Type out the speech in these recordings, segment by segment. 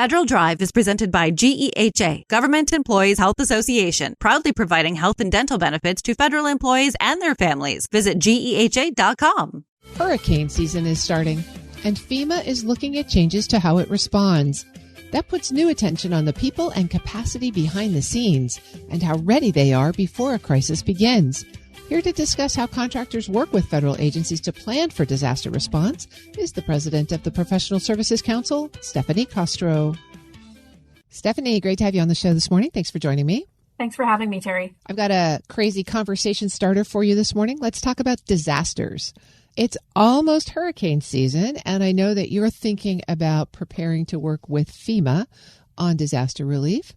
Federal Drive is presented by GEHA, Government Employees Health Association, proudly providing health and dental benefits to federal employees and their families. Visit GEHA.com. Hurricane season is starting, and FEMA is looking at changes to how it responds. That puts new attention on the people and capacity behind the scenes and how ready they are before a crisis begins. Here to discuss how contractors work with federal agencies to plan for disaster response is the president of the Professional Services Council, Stephanie Kostro. Stephanie, great to have you on the show this morning. Thanks for joining me. Thanks for having me, Terry. I've got a crazy conversation starter for you this morning. Let's talk about disasters. It's almost hurricane season, and I know that you're thinking about preparing to work with FEMA on disaster relief.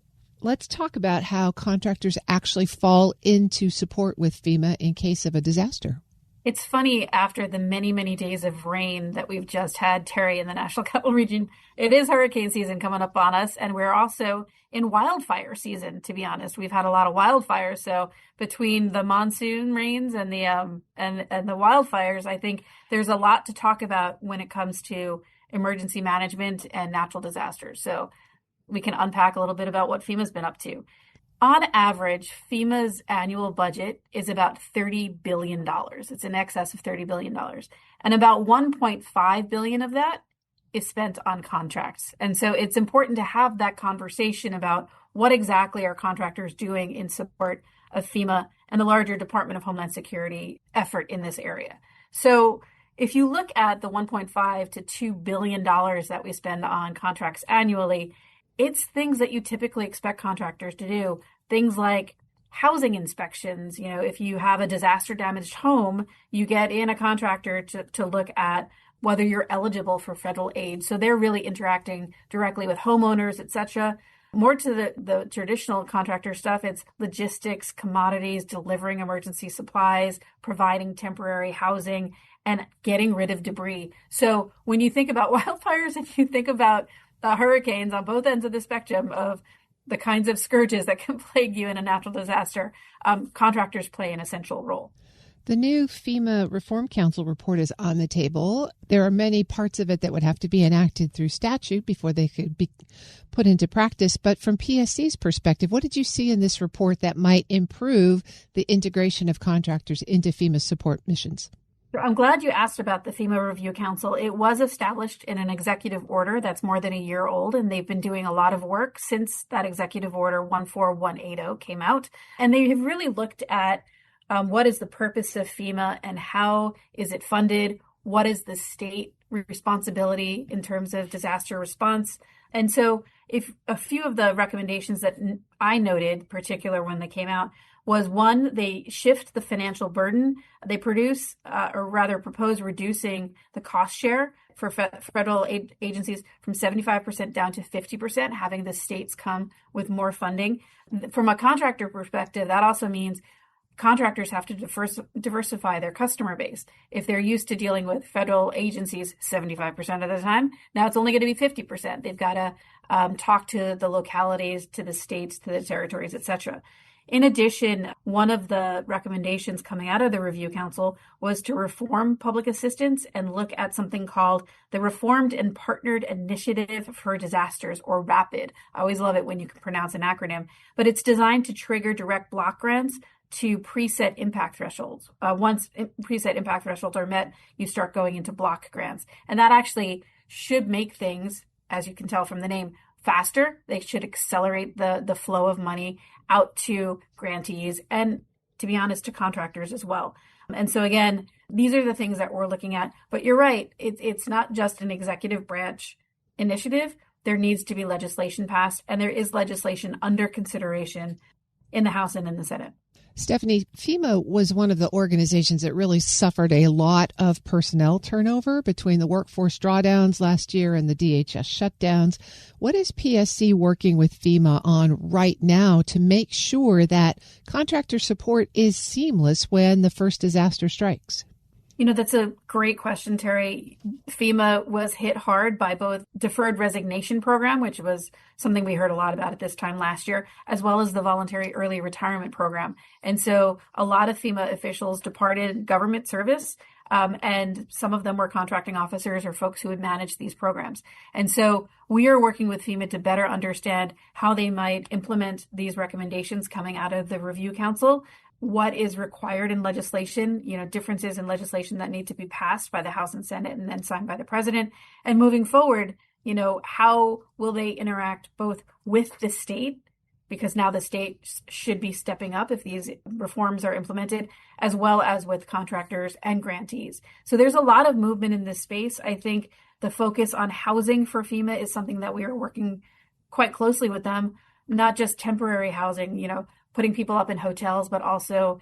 Let's talk about how contractors actually fall into support with FEMA in case of a disaster. It's funny, after the many, many days of rain that we've just had, Terry, in the National Capital Region, it is hurricane season coming up on us, and we're also in wildfire season, to be honest. We've had a lot of wildfires, so between the monsoon rains and the wildfires, I think there's a lot to talk about when it comes to emergency management and natural disasters. So we can unpack a little bit about what FEMA's been up to. On average, FEMA's annual budget is about $30 billion. It's in excess of $30 billion. And about $1.5 billion of that is spent on contracts. And so it's important to have that conversation about what exactly are contractors doing in support of FEMA and the larger Department of Homeland Security effort in this area. So if you look at the $1.5 to $2 billion that we spend on contracts annually, it's things that you typically expect contractors to do. Things like housing inspections. You know, if you have a disaster damaged home, you get in a contractor to look at whether you're eligible for federal aid. So they're really interacting directly with homeowners, et cetera. More to the traditional contractor stuff, it's logistics, commodities, delivering emergency supplies, providing temporary housing, and getting rid of debris. So when you think about wildfires and you think about hurricanes on both ends of the spectrum of the kinds of scourges that can plague you in a natural disaster, contractors play an essential role. The new FEMA Reform Council report is on the table. There are many parts of it that would have to be enacted through statute before they could be put into practice. But from PSC's perspective, what did you see in this report that might improve the integration of contractors into FEMA's support missions? I'm glad you asked about the FEMA Review Council. It was established in an executive order that's more than a year old, and they've been doing a lot of work since that executive order 14180 came out. And they have really looked at what is the purpose of FEMA and how is it funded? What is the state responsibility in terms of disaster response? And so if a few of the recommendations that I noted, particular when they came out, was one, they shift the financial burden. They propose reducing the cost share for federal agencies from 75% down to 50%, having the states come with more funding. From a contractor perspective, that also means contractors have to diversify their customer base. If they're used to dealing with federal agencies 75% of the time, now it's only going to be 50%. They've got to talk to the localities, to the states, to the territories, et cetera. In addition, one of the recommendations coming out of the Review Council was to reform public assistance and look at something called the Reformed and Partnered Initiative for Disasters, or RAPID. I always love it when you can pronounce an acronym, but it's designed to trigger direct block grants to preset impact thresholds. Once preset impact thresholds are met, you start going into block grants. And that actually should make things, as you can tell from the name, faster. They should accelerate the flow of money out to grantees and, to be honest, to contractors as well. And so again, these are the things that we're looking at. But you're right, it's not just an executive branch initiative. There needs to be legislation passed, and there is legislation under consideration in the House and in the Senate. Stephanie, FEMA was one of the organizations that really suffered a lot of personnel turnover between the workforce drawdowns last year and the DHS shutdowns. What is PSC working with FEMA on right now to make sure that contractor support is seamless when the first disaster strikes? You know, that's a great question, Terry. FEMA was hit hard by both deferred resignation program, which was something we heard a lot about at this time last year, as well as the voluntary early retirement program. And so a lot of FEMA officials departed government service And some of them were contracting officers or folks who would manage these programs. And so we are working with FEMA to better understand how they might implement these recommendations coming out of the Review Council, what is required in legislation, differences in legislation that need to be passed by the House and Senate and then signed by the president. And moving forward, how will they interact both with the state, because now the state should be stepping up if these reforms are implemented, as well as with contractors and grantees. So there's a lot of movement in this space. I think the focus on housing for FEMA is something that we are working quite closely with them, not just temporary housing, putting people up in hotels, but also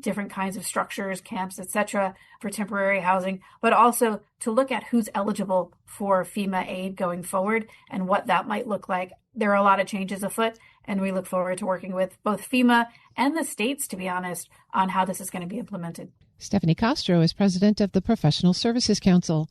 different kinds of structures, camps, etc., for temporary housing, but also to look at who's eligible for FEMA aid going forward and what that might look like. There are a lot of changes afoot, and we look forward to working with both FEMA and the states, to be honest, on how this is going to be implemented. Stephanie Kostro is president of the Professional Services Council.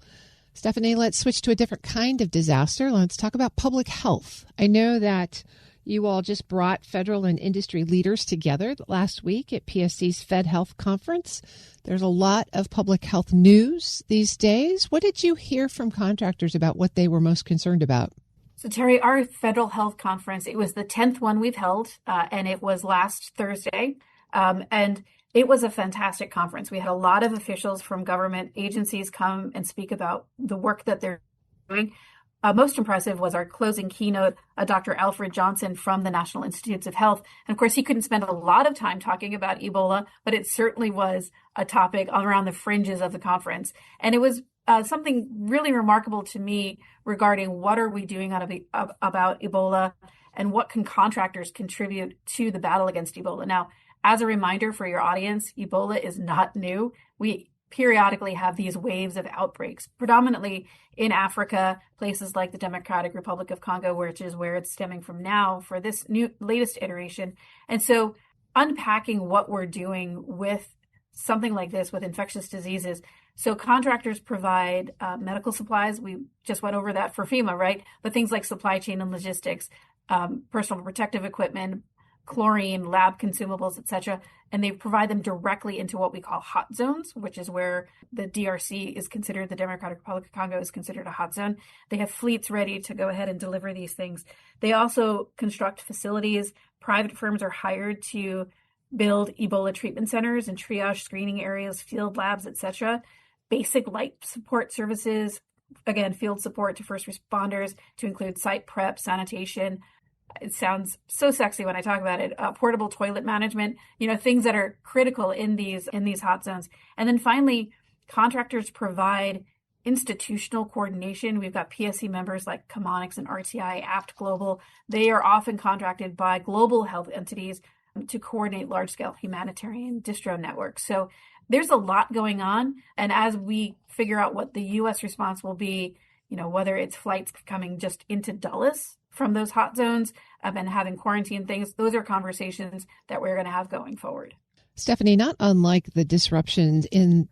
Stephanie, let's switch to a different kind of disaster. Let's talk about public health. I know that you all just brought federal and industry leaders together last week at PSC's Fed Health Conference. There's a lot of public health news these days. What did you hear from contractors about what they were most concerned about? So, Terry, our federal health conference, it was the 10th one we've held, and it was last Thursday. And it was a fantastic conference. We had a lot of officials from government agencies come and speak about the work that they're doing. Most impressive was our closing keynote, Dr. Alfred Johnson from the National Institutes of Health. And of course, he couldn't spend a lot of time talking about Ebola, but it certainly was a topic around the fringes of the conference. And it was something really remarkable to me regarding what are we doing about Ebola and what can contractors contribute to the battle against Ebola. Now, as a reminder for your audience, Ebola is not new. We periodically have these waves of outbreaks, predominantly in Africa, places like the Democratic Republic of Congo, which is where it's stemming from now for this latest iteration. And so unpacking what we're doing with something like this, with infectious diseases. So contractors provide medical supplies. We just went over that for FEMA, right? But things like supply chain and logistics, personal protective equipment, chlorine, lab consumables, etc. And they provide them directly into what we call hot zones, which is where the DRC is considered, the Democratic Republic of Congo is considered a hot zone. They have fleets ready to go ahead and deliver these things. They also construct facilities. Private firms are hired to build Ebola treatment centers and triage screening areas, field labs, etc. Basic life support services, again, field support to first responders, to include site prep, sanitation. It sounds so sexy when I talk about it. Portable toilet management, things that are critical in these hot zones. And then finally, contractors provide institutional coordination. We've got PSC members like Chemonics and RTI, Apt Global. They are often contracted by global health entities to coordinate large-scale humanitarian distro networks. So there's a lot going on. And as we figure out what the U.S. response will be, whether it's flights coming just into Dulles from those hot zones and having quarantine things, those are conversations that we're going to have going forward. Stephanie, not unlike the disruptions in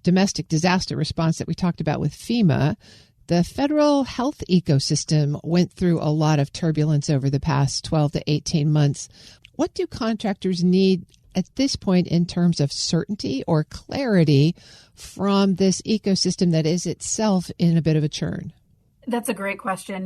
domestic disaster response that we talked about with FEMA, the federal health ecosystem went through a lot of turbulence over the past 12 to 18 months. What do contractors need at this point in terms of certainty or clarity from this ecosystem that is itself in a bit of a churn? That's a great question.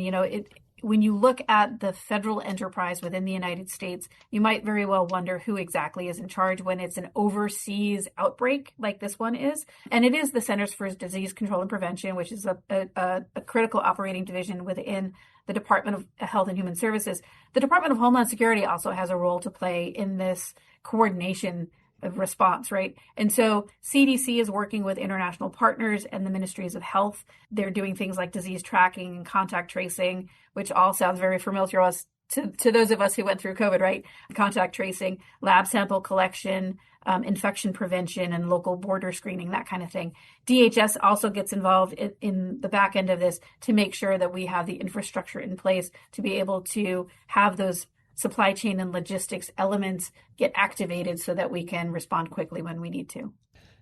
When you look at the federal enterprise within the United States, you might very well wonder who exactly is in charge when it's an overseas outbreak like this one is. And it is the Centers for Disease Control and Prevention, which is a critical operating division within the Department of Health and Human Services. The Department of Homeland Security also has a role to play in this coordination of response, right? And so CDC is working with international partners and the ministries of health. They're doing things like disease tracking and contact tracing, which all sounds very familiar to us, to those of us who went through COVID, right? Contact tracing, lab sample collection, infection prevention, and local border screening, that kind of thing. DHS also gets involved in the back end of this to make sure that we have the infrastructure in place to be able to have those supply chain and logistics elements get activated so that we can respond quickly when we need to.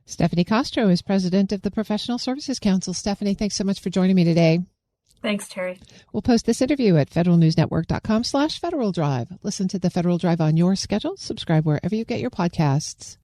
Stephanie Kostro is president of the Professional Services Council. Stephanie, thanks so much for joining me today. Thanks, Terry. We'll post this interview at federalnewsnetwork.com/Federal Drive. Listen to the Federal Drive on your schedule. Subscribe wherever you get your podcasts.